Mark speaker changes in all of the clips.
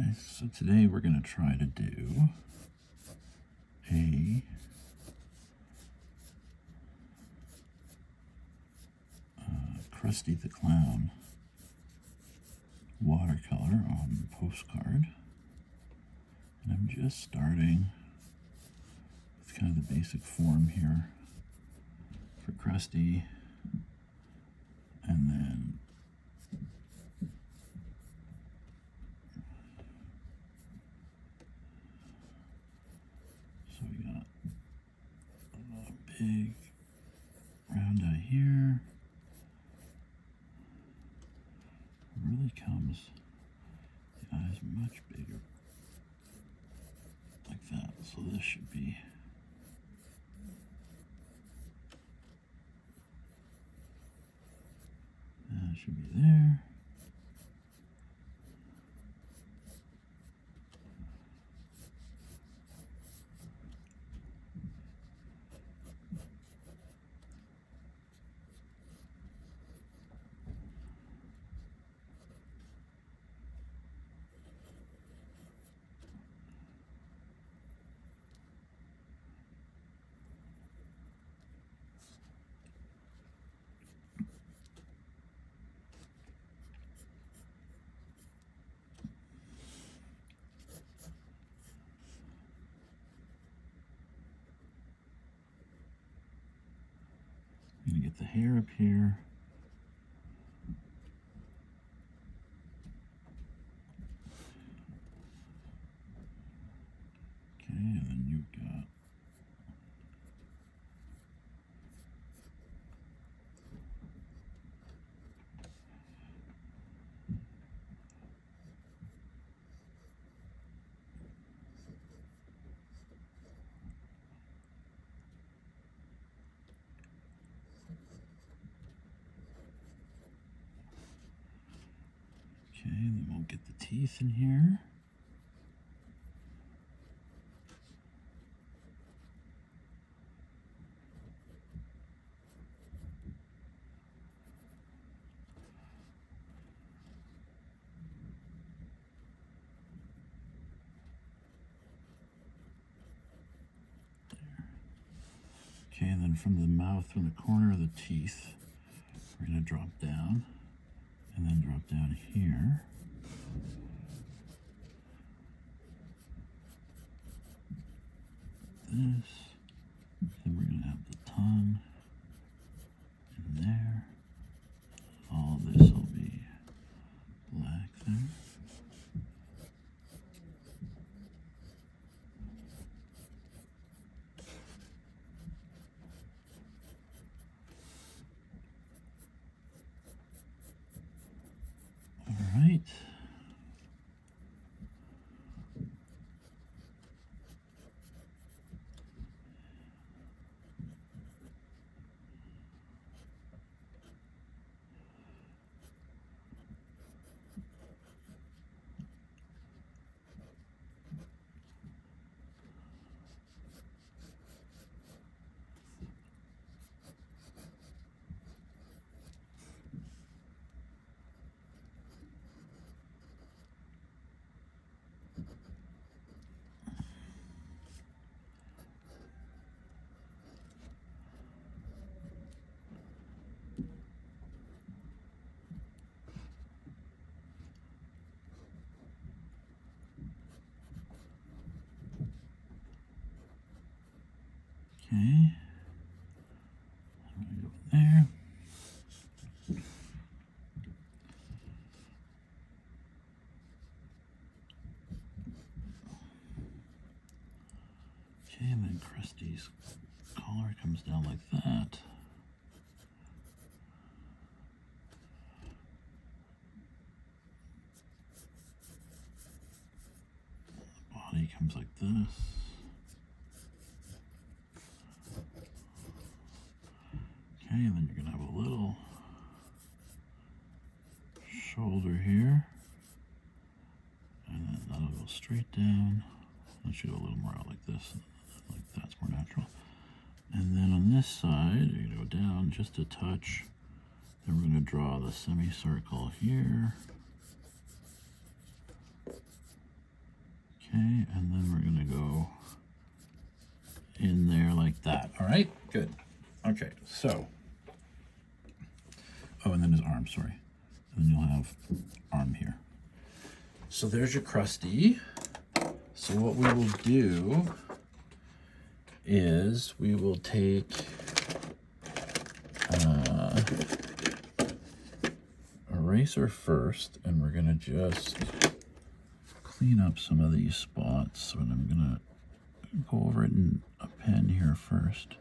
Speaker 1: guys, so today we're going to try to do a Krusty the Clown watercolor on postcard. And I'm just starting with kind of the basic form here for Krusty, and then so we got a big round eye here. It really comes, the eye's much bigger, like that. So this should be there. I'm gonna get the hair up here. Okay, and then you've got then we'll get the teeth in here. Okay, and then from the mouth, from the corner of the teeth, we're going to drop down, and then drop down here. This, then we're going to have the tongue in there. All this will be black there. All right. Okay, I'm going to go there. Okay, and then Krusty's collar comes down like that. The body comes like this. Okay, and then you're going to have a little shoulder here, and then that'll go straight down. That should go a little more out like this, like that's more natural. And then on this side, you're going to go down just a touch. Then we're going to draw the semicircle here. Okay, and then we're gonna go in there like that. All right, good. Okay, so, oh, and then his arm, sorry. And then you'll have arm here. So there's your Krusty. So what we will do is we will take eraser first, and we're gonna just clean up some of these spots. And I'm gonna go over it in a pen here first.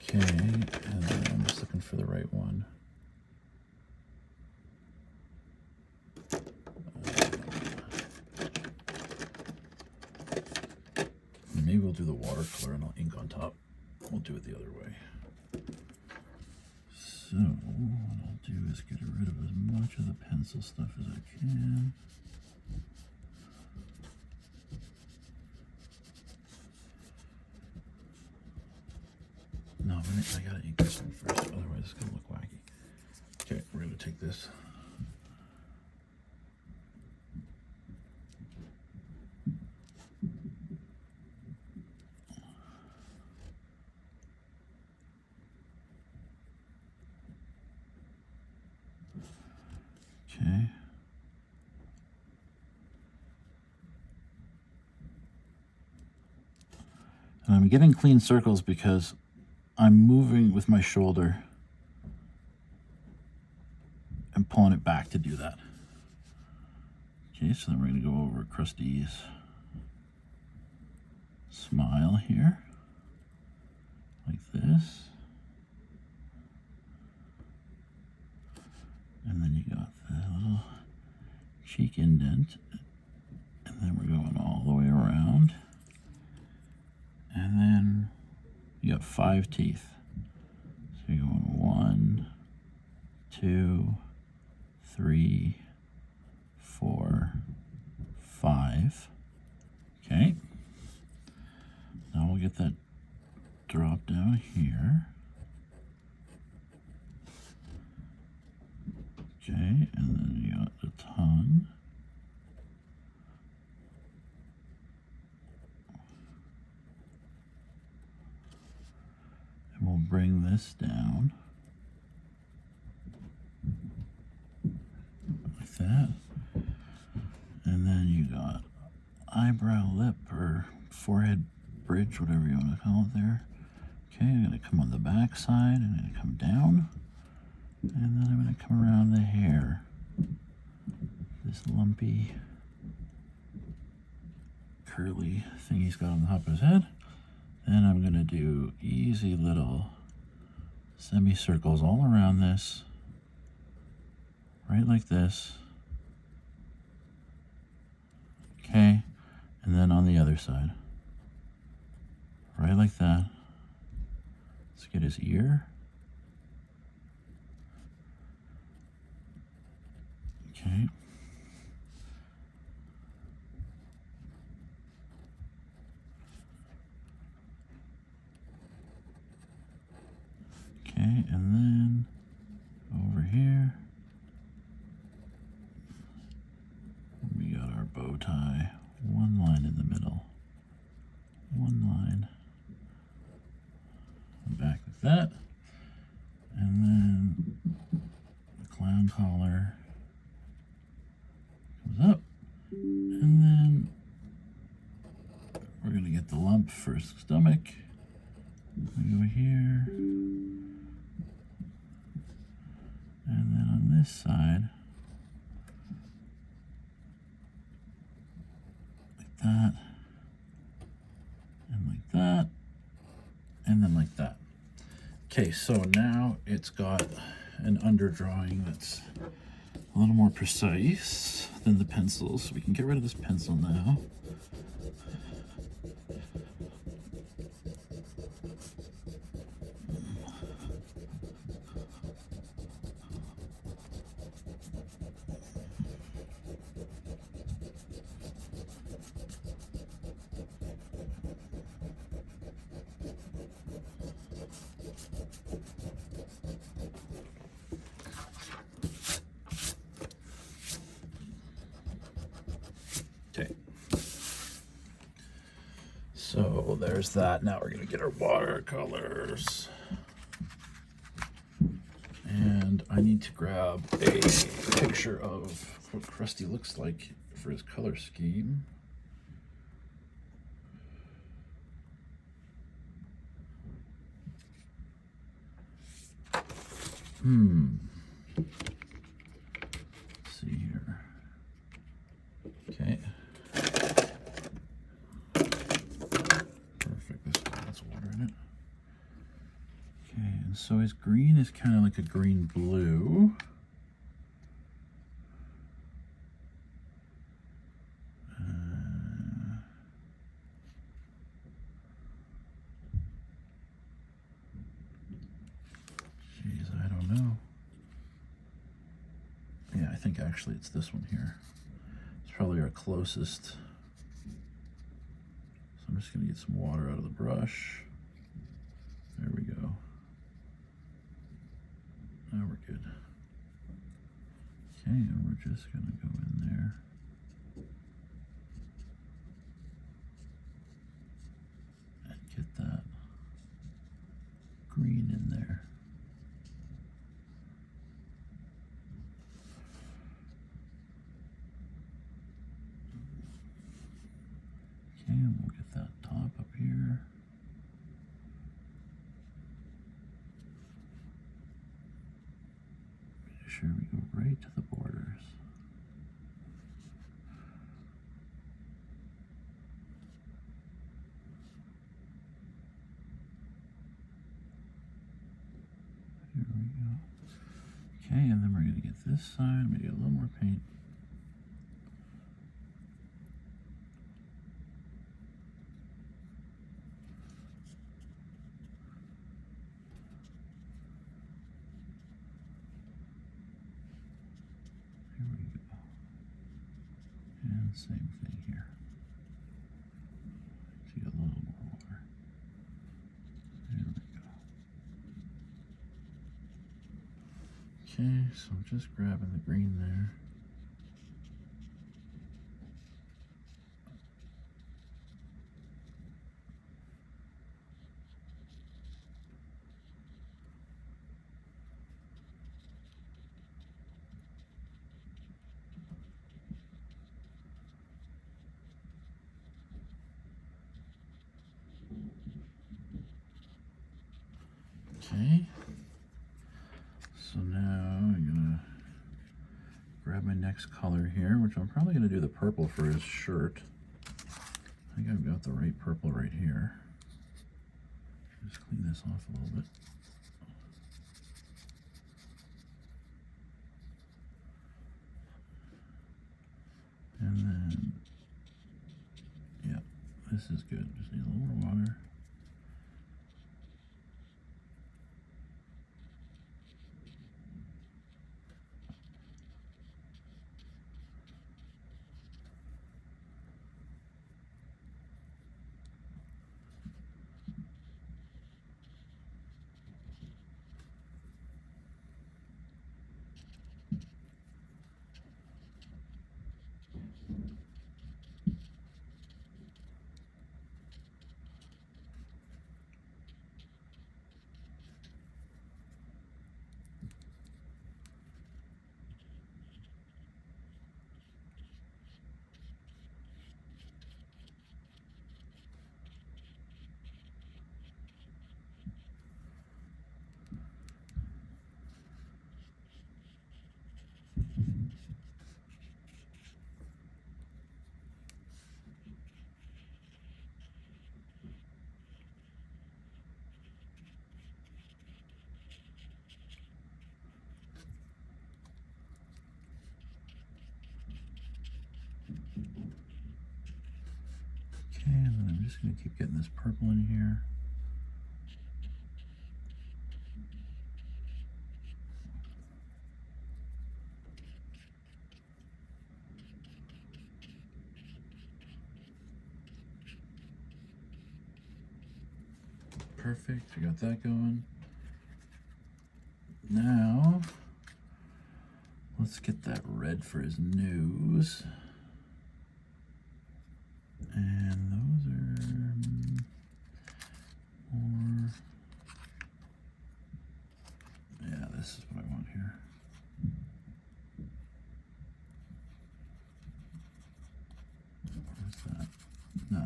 Speaker 1: Okay, and then I'm just looking for the right one. Maybe we'll do the watercolor and I'll ink on top. We'll do it the other way. So what I'll do is get rid of as much of the pencil stuff as I can. No, I gotta ink this one first, otherwise it's gonna look wacky. Okay, we're gonna take this. Okay. And I'm getting clean circles because I'm moving with my shoulder and pulling it back to do that. Okay, so then we're going to go over Krusty's smile here, like this. And then you got the little cheek indent. And then we're going all the way around. And then you got 5 teeth. So you're going 1, 2, 3, 4, 5. Okay. Now we'll get that drop down here. Okay, and then you got the tongue. And we'll bring this down like that. And then you got eyebrow, lip, or forehead bridge, whatever you want to call it there. Okay, I'm going to come on the back side, I'm going to come down, and then I'm going to come around the hair. This lumpy, curly thing he's got on the top of his head. Then I'm going to do easy little semicircles all around this, right like this. Okay, and then on the other side, right like that. Let's get his ear. Okay. Okay, and then over here, we got our bow tie. One line in the middle. One line. Back with that. And then the clown collar comes up. And then we're going to get the lump for his stomach. We go here. And then on this side, like that, and like that, and then like that. Okay, so now it's got an underdrawing that's a little more precise than the pencils. So we can get rid of this pencil now. there's that. Now we're gonna get our watercolors. And I need to grab a picture of what Krusty looks like for his color scheme. Let's see here. Okay. Perfect. This one has water in it. Okay, and so his green is kind of like a green blue. Geez, I don't know. Yeah, I think actually it's this one here. It's probably our closest. So I'm just going to get some water out of the brush. There we go. Now we're good. Okay, and we're just going to go in there. And get that green in there. Okay, and we'll get that top up here. Make sure we go right to the borders. Here we go. Okay, and then we're going to get this side, maybe a little more paint. Here we go. And same thing here. See a little more water. There we go. Okay, so I'm just grabbing the green there. Okay, so now I'm gonna grab my next color here, which I'm probably gonna do the purple for his shirt. I think I've got the right purple right here. Just clean this off a little bit. And then, yeah, this is good. Just need a little more water. Okay, and then I'm just going to keep getting this purple in here. Perfect, we got that going. Now, let's get that red for his nose. And those are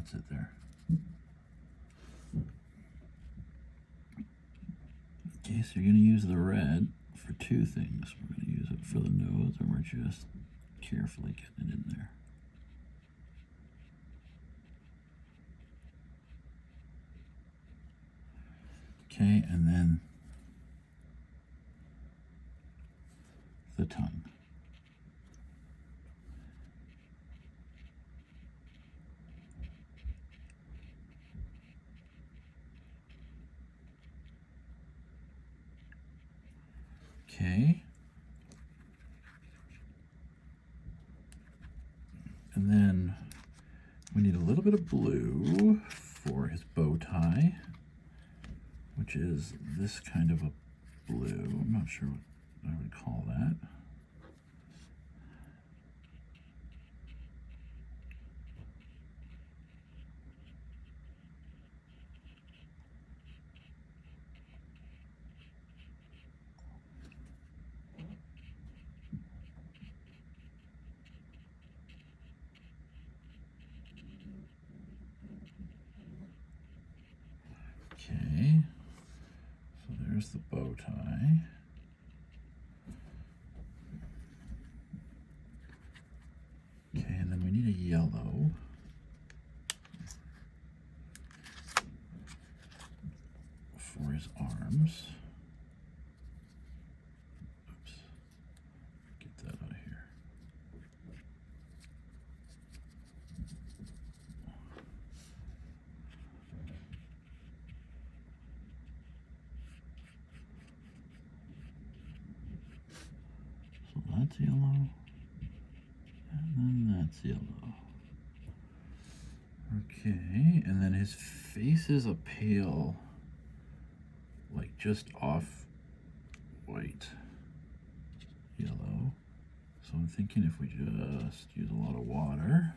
Speaker 1: that's it there. Okay, so you're going to use the red for two things. We're going to use it for the nose, and we're just carefully getting it in there. Okay, and then the tongue. Okay. And then we need a little bit of blue for his bow tie, which is this kind of a blue. I'm not sure what I would call that. Okay, so there's the bow tie. Okay, and then we need a yellow. For his arms. Oops, get that out of here. So that's yellow, and then that's yellow. Okay, and then his face is a pale, like just off white yellow. So I'm thinking if we just use a lot of water,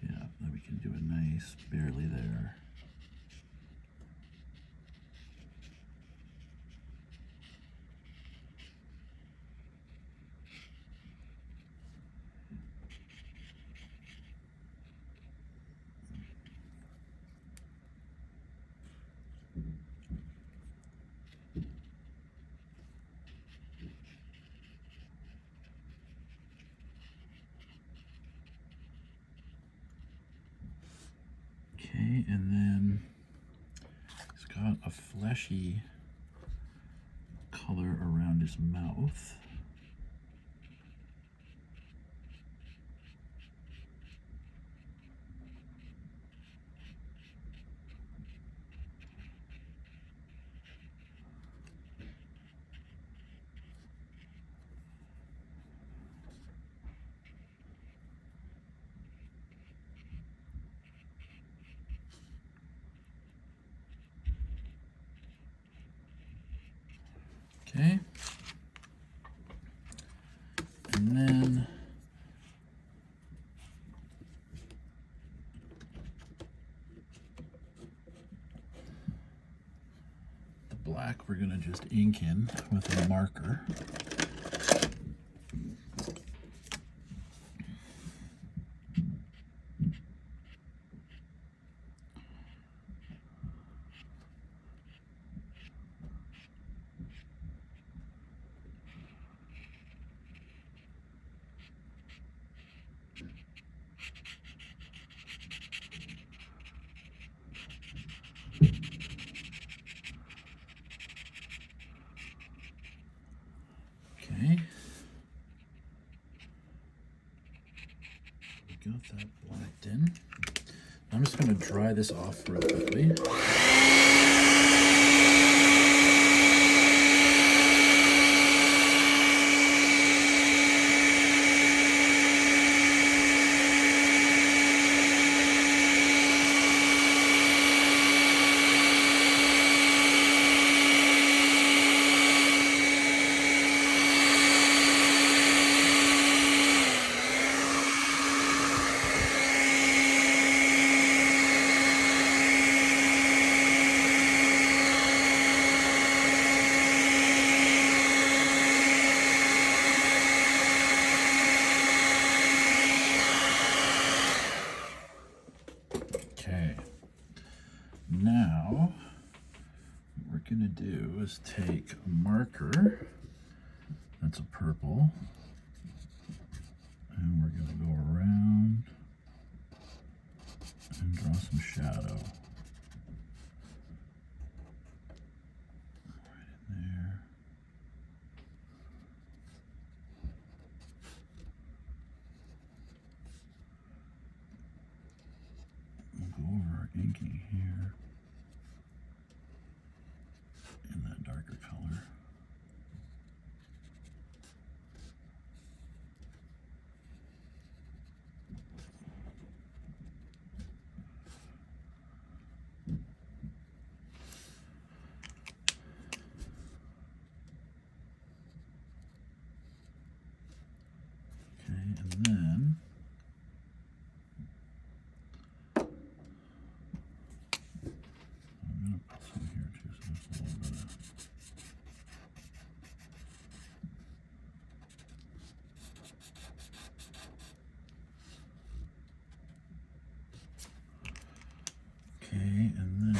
Speaker 1: yeah, then we can do a nice barely there. Okay, and then he's got a fleshy color around his mouth. Okay, and then the black we're going to just ink in with a marker. Okay, we got that blacked in. I'm just going to dry this off real quickly. gonna do is take a marker, that's a purple, and we're gonna go around and draw some shadow. Right in there. We'll go over our inking here in that darker color. And then I'm going to put some here too, so there's a little bit of okay, and then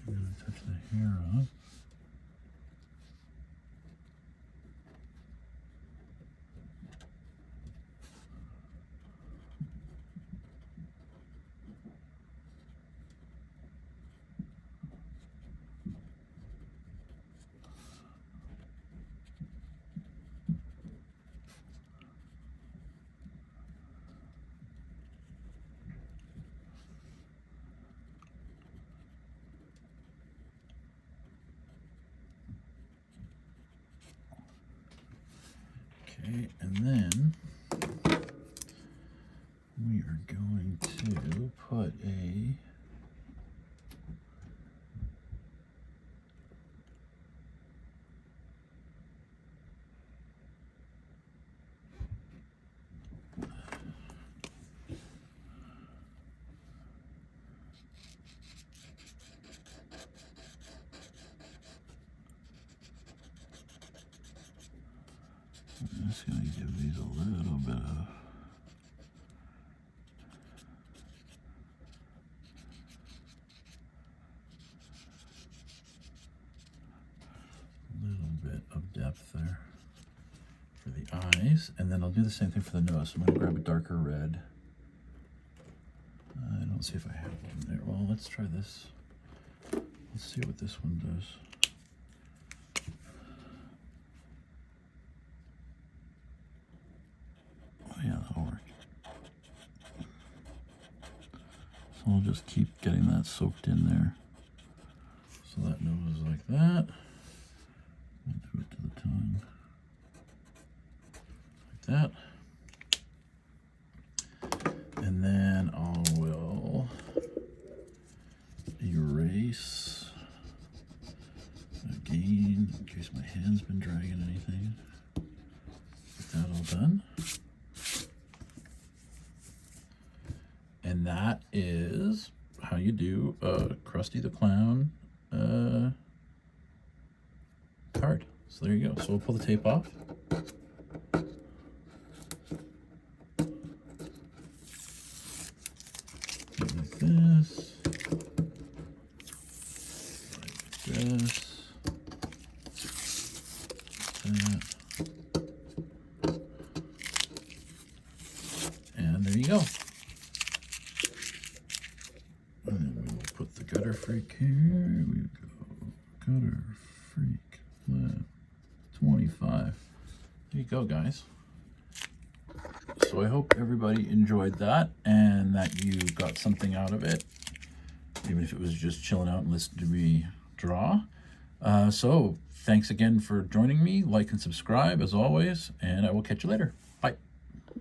Speaker 1: I'm going to touch the hair up. Okay, and then we are going to put a I'm just going to give these a little bit of depth there for the eyes, and then I'll do the same thing for the nose. I'm going to grab a darker red. I don't see if I have one there. Well, let's try this. Let's see what this one does. Oh yeah, that'll work. So I'll just keep getting that soaked in there. So that nose is like that. We'll do it to the tongue. Like that. And then I will erase again, in case my hand's been dragging anything. Get that all done. And that is how you do a Krusty the Clown card. So there you go. So we'll pull the tape off. Like this. Like this. That. And there you go. And then we will put the gutter freak here. We go. Gutter freak. Left. 25. There you go, guys. So I hope everybody enjoyed that and that you got something out of it, even if it was just chilling out and listening to me draw. So thanks again for joining me. Like and subscribe as always, and I will catch you later.